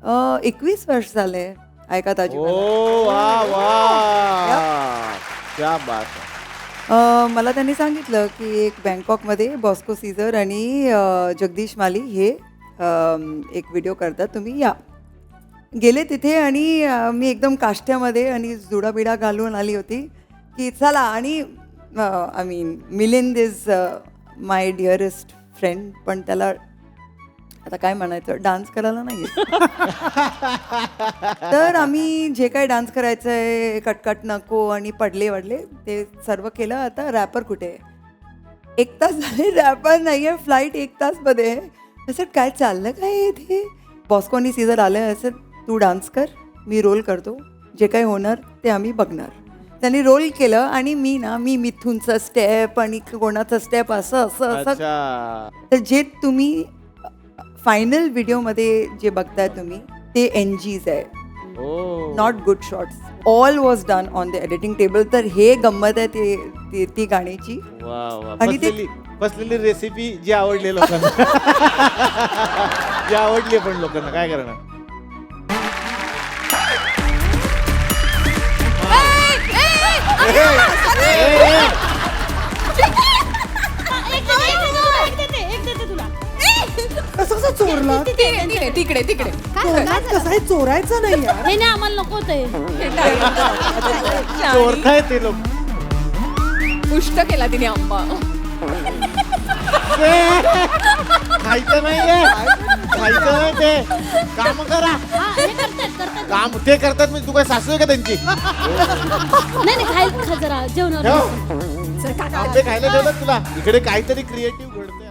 21 वर्ष झाले ऐका ताजमहल. ओ वाह वाह, क्या बात है. मला त्यांनी सांगितलं की एक बँकॉकमध्ये बॉस्को सीझर आणि जगदीश माली हे एक व्हिडिओ करतात, तुम्ही या. गेले तिथे आणि मी एकदम काष्ट्यामध्ये आणि जुडाबिडा घालून आली होती की चला. आणि I mean Milind is my dearest friend, पण त्याला आता काय म्हणायचं, डान्स करायला नाही येत. तर आम्ही जे काही डान्स करायचं आहे, कटकट नको आणि पडले वडले ते सर्व केलं. आता रॅपर कुठे आहे? 1 तास झाले रॅपर नाही आहे, फ्लाईट 1 तासमध्ये आहे. असं काय चाललं काय इथे? बॉस्को आणि सीझर आलं असं, तू डान्स कर, मी रोल करतो, जे काही होणार ते आम्ही बघणार. त्यांनी रोल केलं आणि मी मिथूनचा स्टेप आणि कोणाचा स्टेप असं असं असं. तर जे तुम्ही फायनल व्हिडिओमध्ये जे बघताय तुम्ही ते NGs आहे, not good shots. All was done on the editing table. तर हे गंमत आहे ती गाण्याची. आणि ते फसलेली रेसिपी जी आवडली लोकांना. जी आवडली पण लोकांना काय करणार. कसं चोरला? तिकडे कसं आहे, चोरायचं नाही यार. हे नाही आम्हाला नको ते चोरताय ते लोक. पुष्ट केला तिने आंबा. खायचं नाहीये, खायचं नाही ते. काम करा. काम ते करतात म्हणजे तू काय सासू आहे का त्यांची? नाही खा जरा जेवणावर. आंबे खायला ठेवलं तुला. इकडे काहीतरी क्रिएटिव्ह घडतंय.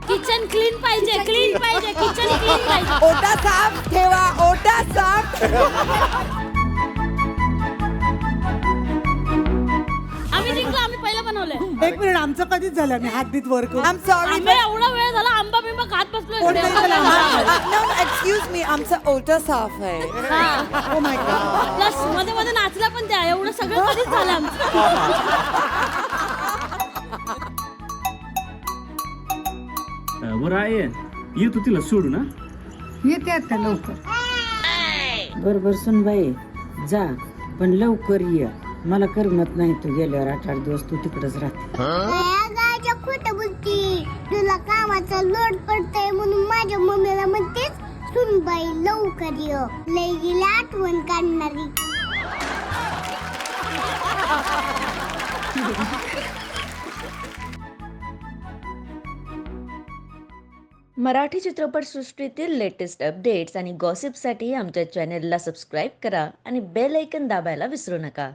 किचन क्लीन पाहिजे किचन क्लीन पाहिजे. ओटा साफ ठेवा, ओटा साफ. आम्ही जिंकलो, आम्ही पहिलं बनवलंय. 1 मिनिट, आमचं कधीच झालं नाही. हात बीत वर करून. I am sorry. आम्ही एवढा वेळ झाला आंबा बिंबा खात बसलोय कोण इकडे. नाही झालं? एक्सक्यूज मी, आमचा ओटा साफ आहे. Oh my God. प्लस मध्ये मध्ये नाचला पण त्या. एवढं सगळं कधीच झालं आमचं. बरं आहे, ये तू तिला सोडू ना. येते आता लवकर. बरोबर सुनबाई, जा पण लवकर ये. मला करमत नाही, तू गेल्यावर 8-8 दिवस तू तिकडच राहते. खोट बोलती. तुला कामाचा लोड पडतय म्हणून माझ्या मम्मीला म्हणतेच सुनबाई लवकर ये. लय गेली आठवण काढणारी. मराठी चित्रपटसृष्टीतील लेटेस्ट अपडेट्स आणि गॉसिपसाठी आमच्या चॅनेलला सबस्क्राईब करा आणि बेल ऐकन दाबायला विसरू नका.